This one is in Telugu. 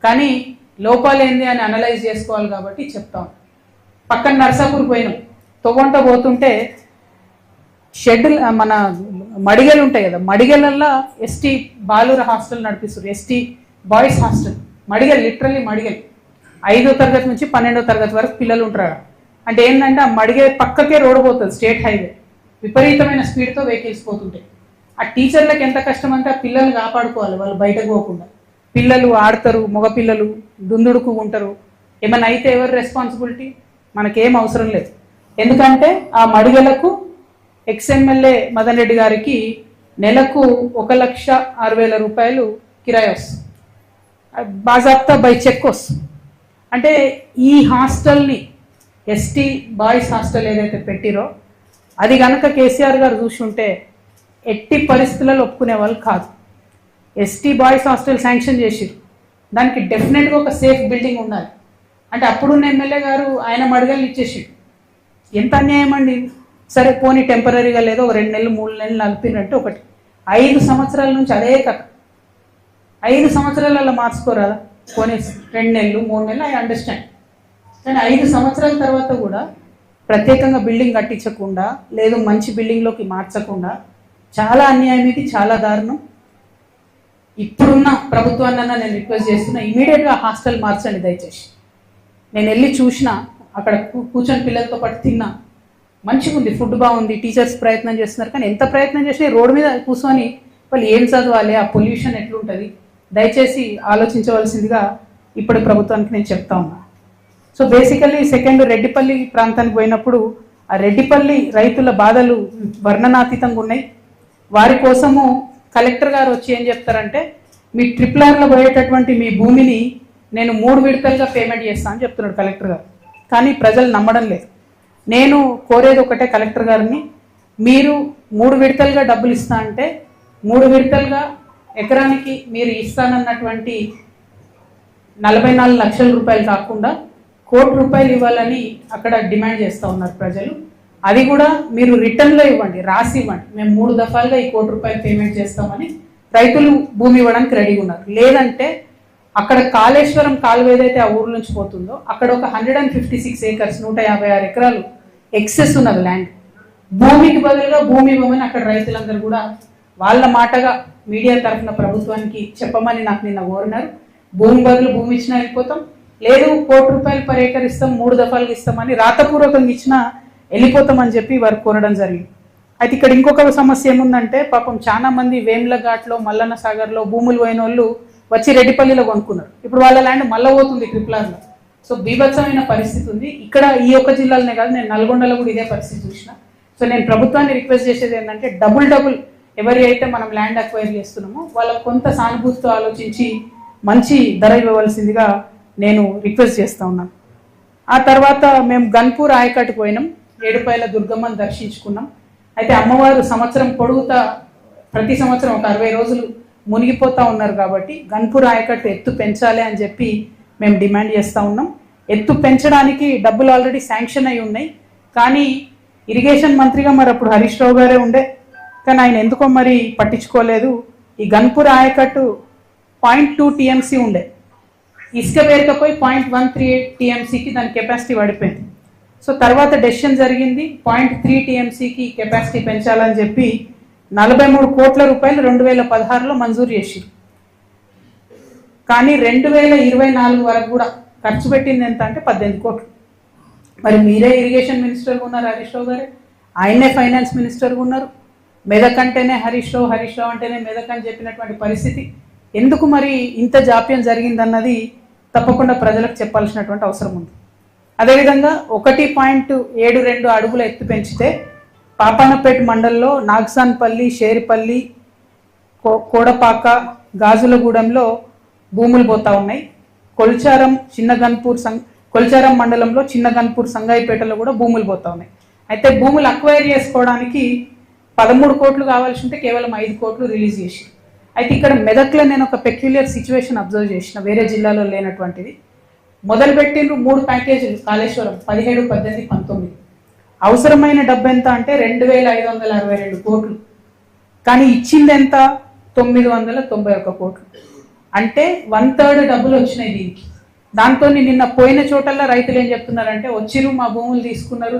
కానీ లోపాలు ఏంది అని అనలైజ్ చేసుకోవాలి కాబట్టి చెప్తాం. పక్కన నర్సాపూర్ పోయినాం, తొవ్వంట పోతుంటే షెడ్ మన మడిగలు ఉంటాయి కదా, మడిగలల్లో ఎస్టీ బాలుర హాస్టల్ నడిపిస్తారు, ఎస్టీ బాయ్స్ హాస్టల్. మడిగలు లిటరల్లీ మడిగలు 5వ తరగతి నుంచి 12వ తరగతి వరకు పిల్లలు ఉంటారు. అంటే ఏంటంటే ఆ మడిగే పక్కకే రోడ్డు పోతుంది, స్టేట్ హైవే, విపరీతమైన స్పీడ్తో వెహికల్స్ పోతుంటాయి. ఆ టీచర్లకు ఎంత కష్టం అంటే ఆ పిల్లలు కాపాడుకోవాలి, వాళ్ళు బయటకు పోకుండా. పిల్లలు ఆడతారు, మగపిల్లలు దుందుడుకు ఉంటారు, ఏమైనా అయితే ఎవరు రెస్పాన్సిబిలిటీ? మనకేం అవసరం లేదు. ఎందుకంటే ఆ మడిగలకు ఎక్స్ఎమ్మెల్యే మదన్ రెడ్డి గారికి నెలకు 1,60,000 రూపాయలు కిరాయి వస్తుంది, బాజాప్తా బై చెక్ వస్తుంది. అంటే ఈ హాస్టల్ని ఎస్టీ బాయ్స్ హాస్టల్ ఏదైతే పెట్టిరో అది కనుక కేసీఆర్ గారు చూసుంటే ఎట్టి పరిస్థితులలో ఒప్పుకునే వాళ్ళు కాదు. ఎస్టీ బాయ్స్ హాస్టల్ శాంక్షన్ చేసిరు, దానికి డెఫినెట్గా ఒక సేఫ్ బిల్డింగ్ ఉండాలి. అంటే అప్పుడున్న ఎమ్మెల్యే గారు ఆయన మడగలు ఇచ్చేసిడు. ఎంత అన్యాయం అండి. సరే పోనీ టెంపరీగా లేదో ఒక 2 నెలలు 3 నెలలు నలిపినట్టు ఒకటి. 5 సంవత్సరాల నుంచి అదే కథ. 5 సంవత్సరాలలో మార్చుకోరాదా? పోనీ 2 నెలలు 3 నెలలు ఐ అండర్స్టాండ్. కానీ 5 సంవత్సరాల తర్వాత కూడా ప్రత్యేకంగా బిల్డింగ్ కట్టించకుండా, లేదు మంచి బిల్డింగ్లోకి మార్చకుండా చాలా అన్యాయం, ఇది చాలా దారుణం. ఇప్పుడున్న ప్రభుత్వాన్నైనా నేను రిక్వెస్ట్ చేస్తున్నా, ఇమీడియట్గా హాస్టల్ మార్చండి దయచేసి. నేను వెళ్ళి చూసిన, అక్కడ కూర్చొని పిల్లలతో పాటు తిన్నా, మంచిగా ఉంది, ఫుడ్ బాగుంది, టీచర్స్ ప్రయత్నం చేస్తున్నారు. కానీ ఎంత ప్రయత్నం చేసినా రోడ్డు మీద కూర్చొని వాళ్ళు ఏం చదవాలి, ఆ పొల్యూషన్ ఎట్లుంటుంది, దయచేసి ఆలోచించవలసిందిగా ఇప్పుడు ప్రభుత్వానికి నేను చెప్తా ఉన్నా. సో బేసికల్లీ సెకండ్ రెడ్డిపల్లి ప్రాంతానికి పోయినప్పుడు ఆ రెడ్డిపల్లి రైతుల బాధలు వర్ణనాతీతంగా ఉన్నాయి. వారి కోసము కలెక్టర్ గారు వచ్చి ఏం చెప్తారంటే, మీ ట్రిప్లర్లో పోయేటటువంటి మీ భూమిని నేను 3 విడతలుగా పేమెంట్ చేస్తాను అని చెప్తున్నాడు కలెక్టర్ గారు. కానీ ప్రజలు నమ్మడం లేదు. నేను కోరేది ఒకటే కలెక్టర్ గారిని, మీరు 3 విడతలుగా డబ్బులు ఇస్తా అంటే 3 విడతలుగా ఎకరానికి మీరు ఇస్తానన్నటువంటి 44 లక్షల రూపాయలు కాకుండా 1 కోటి రూపాయలు ఇవ్వాలని అక్కడ డిమాండ్ చేస్తూ ఉన్నారు ప్రజలు. అది కూడా మీరు రిటర్న్లో ఇవ్వండి, రాసి ఇవ్వండి, మేము 3 దఫాలుగా ఈ 1 కోటి రూపాయలు పేమెంట్ చేస్తామని రైతులు భూమి ఇవ్వడానికి రెడీగా ఉన్నారు. లేదంటే అక్కడ కాళేశ్వరం కాలువ ఏదైతే ఆ ఊరు నుంచి పోతుందో అక్కడ ఒక 156 ఏకర్స్ 156 ఎకరాలు ఎక్సెస్ ఉన్నది ల్యాండ్. భూమికి బదులుగా భూమి ఇవ్వమని అక్కడ రైతులందరూ కూడా వాళ్ళ మాటగా మీడియా తరఫున ప్రభుత్వానికి చెప్పమని నాకు నిన్న కోరినారు. భూమి బదులు భూమి ఇచ్చినా వెళ్ళిపోతాం, లేదు 1 కోటి రూపాయలు పర్ ఏకర్ ఇస్తాం, 3 దఫాలుగా ఇస్తామని రాతపూర్వకంగా ఇచ్చినా వెళ్ళిపోతామని చెప్పి వారు కోరడం జరిగింది. అయితే ఇక్కడ ఇంకొక సమస్య ఏముందంటే, పాపం చాలా మంది వేములఘాట్లో, మల్లన్న సాగర్లో భూములు పోయిన వాళ్ళు వచ్చి రెడ్డిపల్లిలో కొనుక్కున్నారు. ఇప్పుడు వాళ్ళ ల్యాండ్ మళ్ళీ పోతుంది ట్రిప్లర్లో. సో బీభత్సమైన పరిస్థితి ఉంది. ఇక్కడ ఈ ఒక్క జిల్లాలోనే కాదు, నేను నల్గొండలో కూడా ఇదే పరిస్థితి చూసిన. సో నేను ప్రభుత్వాన్ని రిక్వెస్ట్ చేసేది ఏంటంటే, డబుల్ ఎవరి అయితే మనం ల్యాండ్ అక్వైర్ చేస్తున్నామో వాళ్ళకు కొంత సానుభూతితో ఆలోచించి మంచి ధర ఇవ్వవలసిందిగా నేను రిక్వెస్ట్ చేస్తూ ఉన్నాను. ఆ తర్వాత మేము గన్పూర్ ఆయకట్టుకు పోయినాం, ఏడుపాయల దుర్గమ్మను దర్శించుకున్నాం. అయితే అమ్మవారు సంవత్సరం పొడుగుతా ప్రతి సంవత్సరం ఒక 60 రోజులు మునిగిపోతూ ఉన్నారు కాబట్టి గన్పూర్ ఆయకట్టు ఎత్తు పెంచాలి అని చెప్పి మేము డిమాండ్ చేస్తూ ఉన్నాం. ఎత్తు పెంచడానికి డబ్బులు ఆల్రెడీ శాంక్షన్ అయి ఉన్నాయి. కానీ ఇరిగేషన్ మంత్రిగా మరి అప్పుడు హరీష్ రావు గారే ఉండే, కానీ ఆయన ఎందుకో మరి పట్టించుకోలేదు. ఈ గన్పూర్ ఆయకట్టు 0.2 TMC ఉండే, ఇసుక పేరుకపోయి 0.138 TMCకి దాని కెపాసిటీ పడిపోయింది. సో తర్వాత డెసిషన్ జరిగింది 0.3 TMCకి కెపాసిటీ పెంచాలని చెప్పి 43 కోట్ల రూపాయలు 2016లో మంజూరు చేసిరు. కానీ 2024 వరకు కూడా ఖర్చు పెట్టింది ఎంత అంటే 18 కోట్లు. మరి మీరే ఇరిగేషన్ మినిస్టర్గా ఉన్నారు హరీష్ రావు గారే, ఆయనే ఫైనాన్స్ మినిస్టర్గా ఉన్నారు. మెదక్ అంటేనే హరీష్ రావు, హరీష్ రావు అంటేనే మెదక్ అని చెప్పినటువంటి పరిస్థితి. ఎందుకు మరి ఇంత జాప్యం జరిగిందన్నది తప్పకుండా ప్రజలకు చెప్పాల్సినటువంటి అవసరం ఉంది. అదేవిధంగా 1.72 అడుగుల ఎత్తు పెంచితే పాపన్నపేట మండలంలో నాగ్సాన్పల్లి, షేరిపల్లి, కోడపాక, గాజులగూడెంలో భూములు పోతా ఉన్నాయి. కొల్చారం మండలంలో చిన్న గన్పూర్ సంగాయిపేటలో కూడా భూములు పోతా ఉన్నాయి. అయితే భూములు అక్వైర్ చేసుకోవడానికి 13 కోట్లు కావాల్సి ఉంటే కేవలం 5 కోట్లు రిలీజ్ చేసి. అయితే ఇక్కడ మెదక్లో నేను ఒక పెక్యులియర్ సిచ్యువేషన్ అబ్జర్వ్ చేసిన, వేరే జిల్లాలో లేనటువంటిది. మొదలుపెట్టిండ్రు 3 ప్యాకేజీలు కాళేశ్వరం 17, 18, 19. అవసరమైన డబ్బు ఎంత అంటే 2,562 కోట్లు. కానీ ఇచ్చింది ఎంత? 991 కోట్లు. అంటే 1/3 డబ్బులు వచ్చినాయి దీనికి. దాంతో నిన్న పోయిన చోటల్లో రైతులు ఏం చెప్తున్నారంటే వచ్చిరు మా భూములు తీసుకున్నారు